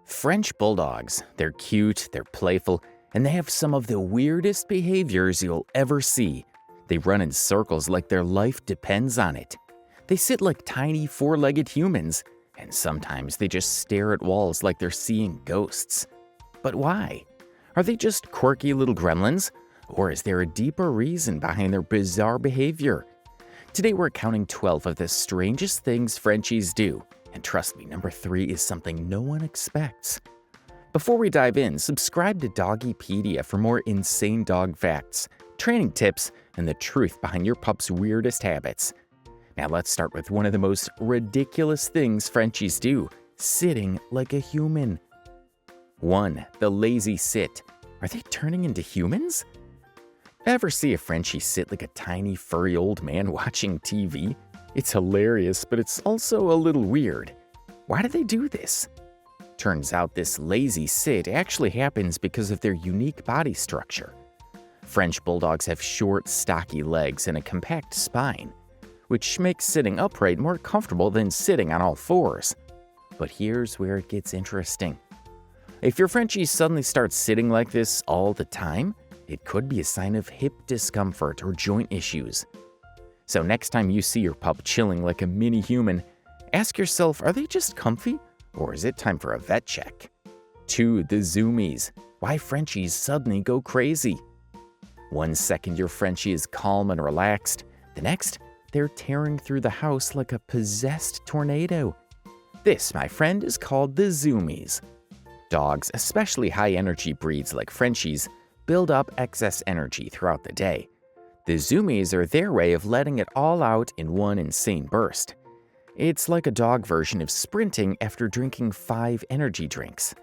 French Bulldogs. They're cute, they're playful, and they have some of the weirdest behaviors you'll ever see. They run in circles like their life depends on it. They sit like tiny four-legged humans, and sometimes they just stare at walls like they're seeing ghosts. But why? Are they just quirky little gremlins? Or is there a deeper reason behind their bizarre behavior? Today we're counting 12 of the strangest things Frenchies do. And trust me, number 3 is something no one expects. Before we dive in, subscribe to Doggy Pedia for more insane dog facts, training tips, and the truth behind your pup's weirdest habits. Now let's start with one of the most ridiculous things Frenchies do, sitting like a human. 1. The lazy sit. Are they turning into humans? Ever see a Frenchie sit like a tiny furry old man watching TV? It's hilarious, but it's also a little weird. Why do they do this? Turns out this lazy sit actually happens because of their unique body structure. French Bulldogs have short, stocky legs and a compact spine, which makes sitting upright more comfortable than sitting on all fours. But here's where it gets interesting. If your Frenchie suddenly starts sitting like this all the time, it could be a sign of hip discomfort or joint issues. So next time you see your pup chilling like a mini human, ask yourself, are they just comfy? Or is it time for a vet check? 2. The Zooies. Why Frenchies suddenly go crazy. 1 second your Frenchie is calm and relaxed. The next, they're tearing through the house like a possessed tornado. This, my friend, is called the Zooies. Dogs, especially high-energy breeds like Frenchies, build up excess energy throughout the day. The Zooies are their way of letting it all out in one insane burst. It's like a dog version of sprinting after drinking 5 energy drinks.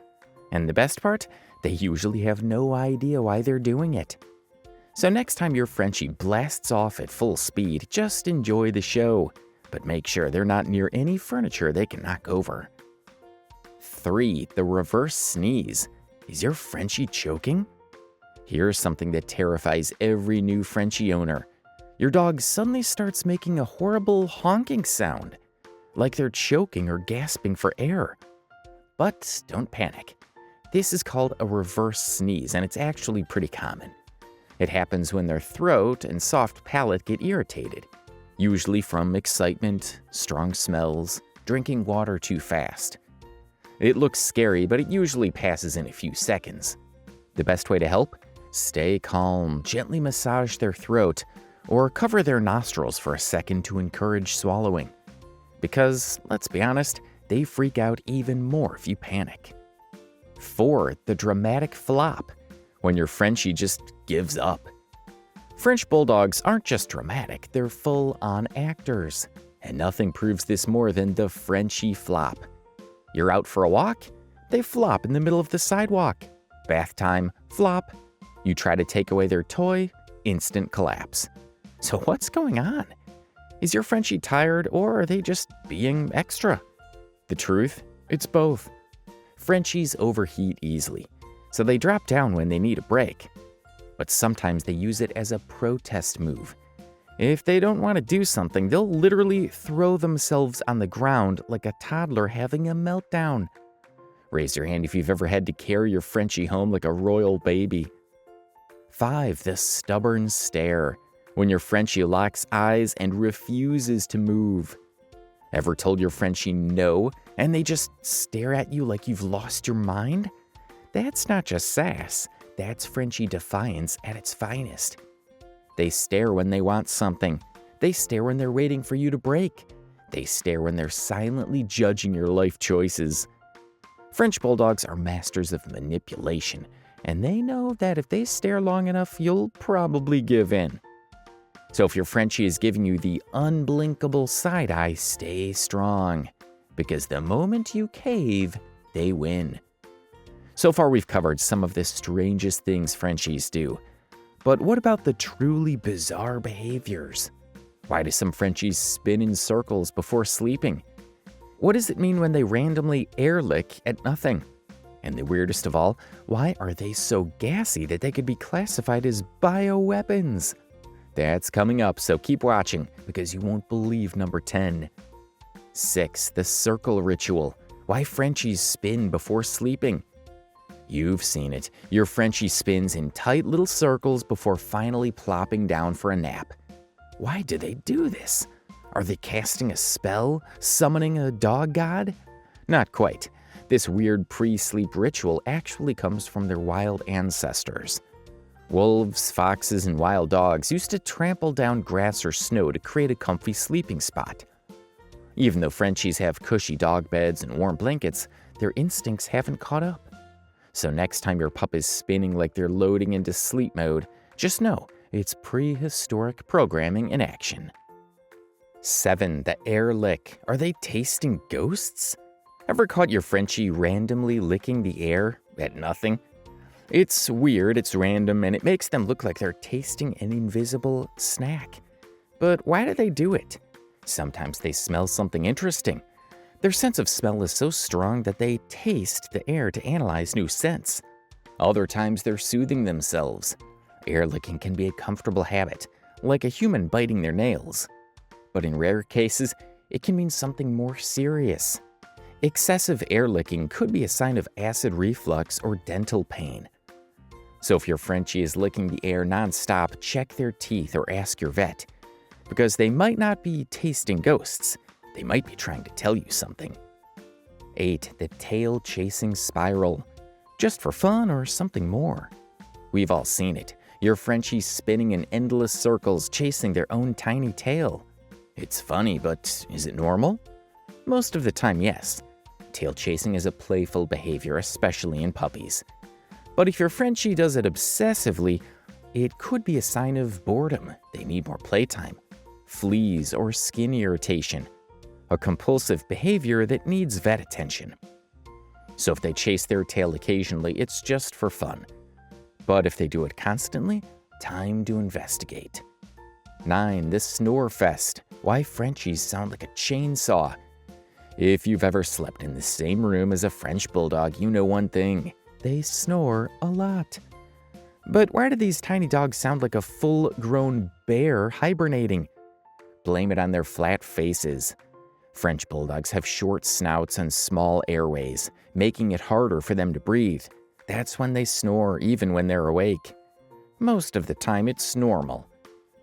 And the best part? They usually have no idea why they're doing it. So next time your Frenchie blasts off at full speed, just enjoy the show. But make sure they're not near any furniture they can knock over. 3. The reverse sneeze. Is your Frenchie choking? Here's something that terrifies every new Frenchie owner. Your dog suddenly starts making a horrible honking sound, like they're choking or gasping for air. But don't panic. This is called a reverse sneeze, and it's actually pretty common. It happens when their throat and soft palate get irritated, usually from excitement, strong smells, drinking water too fast. It looks scary, but it usually passes in a few seconds. The best way to help? Stay calm, gently massage their throat, or cover their nostrils for a second to encourage swallowing. Because, let's be honest, they freak out even more if you panic. 4. The dramatic flop. When your Frenchie just gives up. French Bulldogs aren't just dramatic, they're full-on actors. And nothing proves this more than the Frenchie flop. You're out for a walk? They flop in the middle of the sidewalk. Bath time? Flop. You try to take away their toy? Instant collapse. So what's going on? Is your Frenchie tired, or are they just being extra? The truth? It's both. Frenchies overheat easily, so they drop down when they need a break. But sometimes they use it as a protest move. If they don't want to do something, they'll literally throw themselves on the ground like a toddler having a meltdown. Raise your hand if you've ever had to carry your Frenchie home like a royal baby. 5. The stubborn stare. When your Frenchie locks eyes and refuses to move. Ever told your Frenchie no, and they just stare at you like you've lost your mind? That's not just sass, that's Frenchie defiance at its finest. They stare when they want something. They stare when they're waiting for you to break. They stare when they're silently judging your life choices. French Bulldogs are masters of manipulation, and they know that if they stare long enough, you'll probably give in. So if your Frenchie is giving you the unblinkable side eye, stay strong. Because the moment you cave, they win. So far we've covered some of the strangest things Frenchies do. But what about the truly bizarre behaviors? Why do some Frenchies spin in circles before sleeping? What does it mean when they randomly air lick at nothing? And the weirdest of all, why are they so gassy that they could be classified as bioweapons? That's coming up, so keep watching, because you won't believe number 10. 6. The circle ritual. Why Frenchies spin before sleeping. You've seen it. Your Frenchie spins in tight little circles before finally plopping down for a nap. Why do they do this? Are they casting a spell? Summoning a dog god? Not quite. This weird pre-sleep ritual actually comes from their wild ancestors. Wolves, foxes, and wild dogs used to trample down grass or snow to create a comfy sleeping spot. Even though Frenchies have cushy dog beds and warm blankets, their instincts haven't caught up. So next time your pup is spinning like they're loading into sleep mode, just know it's prehistoric programming in action. 7. The air lick. Are they tasting ghosts? Ever caught your Frenchie randomly licking the air at nothing? It's weird, it's random, and it makes them look like they're tasting an invisible snack. But why do they do it? Sometimes they smell something interesting. Their sense of smell is so strong that they taste the air to analyze new scents. Other times they're soothing themselves. Air licking can be a comfortable habit, like a human biting their nails. But in rare cases, it can mean something more serious. Excessive air licking could be a sign of acid reflux or dental pain. So if your Frenchie is licking the air nonstop, check their teeth or ask your vet. Because they might not be tasting ghosts. They might be trying to tell you something. 8. The tail-chasing spiral. Just for fun or something more? We've all seen it. Your Frenchie's spinning in endless circles, chasing their own tiny tail. It's funny, but is it normal? Most of the time, yes. Tail chasing is a playful behavior, especially in puppies. But if your Frenchie does it obsessively, it could be a sign of boredom. They need more playtime. Fleas or skin irritation. A compulsive behavior that needs vet attention. So if they chase their tail occasionally, it's just for fun. But if they do it constantly, time to investigate. 9. The snore fest. Why Frenchies sound like a chainsaw. If you've ever slept in the same room as a French Bulldog, you know one thing. They snore a lot. But why do these tiny dogs sound like a full-grown bear hibernating? Blame it on their flat faces. French Bulldogs have short snouts and small airways, making it harder for them to breathe. That's when they snore, even when they're awake. Most of the time, it's normal.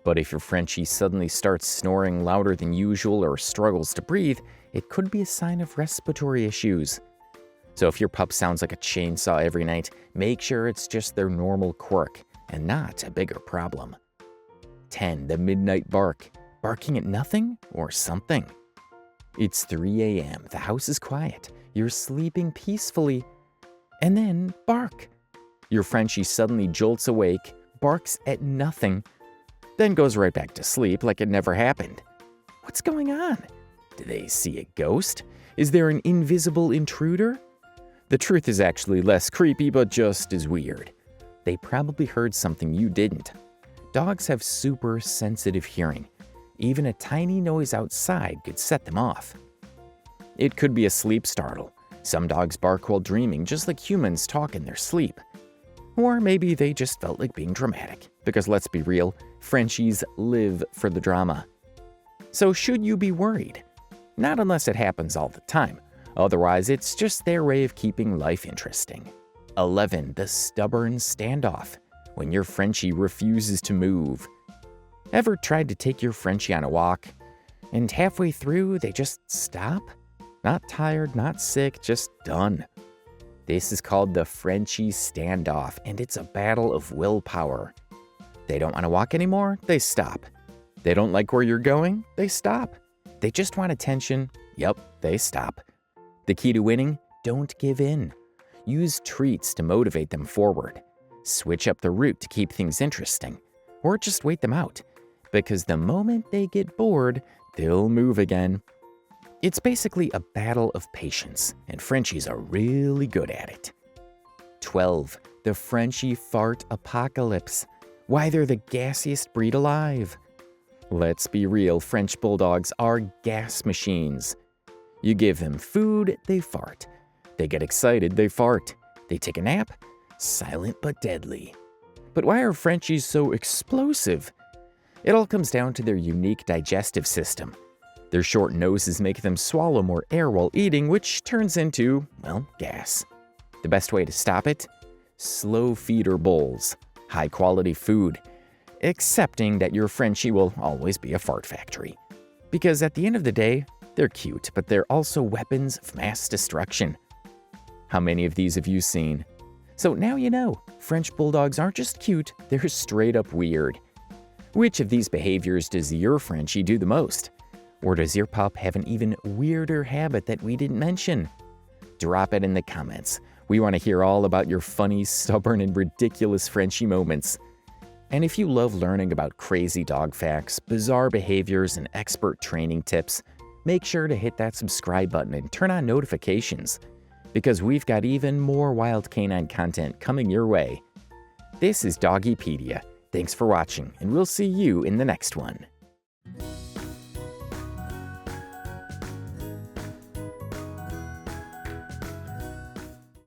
But if your Frenchie suddenly starts snoring louder than usual or struggles to breathe, it could be a sign of respiratory issues. So if your pup sounds like a chainsaw every night, make sure it's just their normal quirk and not a bigger problem. 10. The midnight bark. Barking at nothing or something? It's 3 a.m., the house is quiet, you're sleeping peacefully, and then bark. Your Frenchie suddenly jolts awake, barks at nothing, then goes right back to sleep like it never happened. What's going on? Do they see a ghost? Is there an invisible intruder? The truth is actually less creepy, but just as weird. They probably heard something you didn't. Dogs have super sensitive hearing. Even a tiny noise outside could set them off. It could be a sleep startle. Some dogs bark while dreaming, just like humans talk in their sleep. Or maybe they just felt like being dramatic, because let's be real, Frenchies live for the drama. So should you be worried? Not unless it happens all the time. Otherwise, it's just their way of keeping life interesting. 11. The stubborn standoff. When your Frenchie refuses to move. Ever tried to take your Frenchie on a walk, and halfway through they just stop? Not tired, not sick, just done. This is called the Frenchie standoff, and it's a battle of willpower. They don't want to walk anymore, they stop. They don't like where you're going, they stop. They just want attention, yep, they stop. The key to winning? Don't give in. Use treats to motivate them forward. Switch up the route to keep things interesting. Or just wait them out. Because the moment they get bored, they'll move again. It's basically a battle of patience, and Frenchies are really good at it. 12. The Frenchie fart apocalypse. Why they're the gassiest breed alive. Let's be real, French Bulldogs are gas machines. You give them food, they fart. They get excited, they fart. They take a nap, silent but deadly. But why are Frenchies so explosive? It all comes down to their unique digestive system. Their short noses make them swallow more air while eating, which turns into, well, gas. The best way to stop it? Slow feeder bowls, high quality food, accepting that your Frenchie will always be a fart factory. Because at the end of the day, they're cute, but they're also weapons of mass destruction. How many of these have you seen? So now you know, French Bulldogs aren't just cute, they're straight up weird. Which of these behaviors does your Frenchie do the most? Or does your pup have an even weirder habit that we didn't mention? Drop it in the comments. We want to hear all about your funny, stubborn, and ridiculous Frenchie moments. And if you love learning about crazy dog facts, bizarre behaviors, and expert training tips, make sure to hit that subscribe button and turn on notifications, because we've got even more wild canine content coming your way. This is Doggy Pedia. Thanks for watching, and we'll see you in the next one.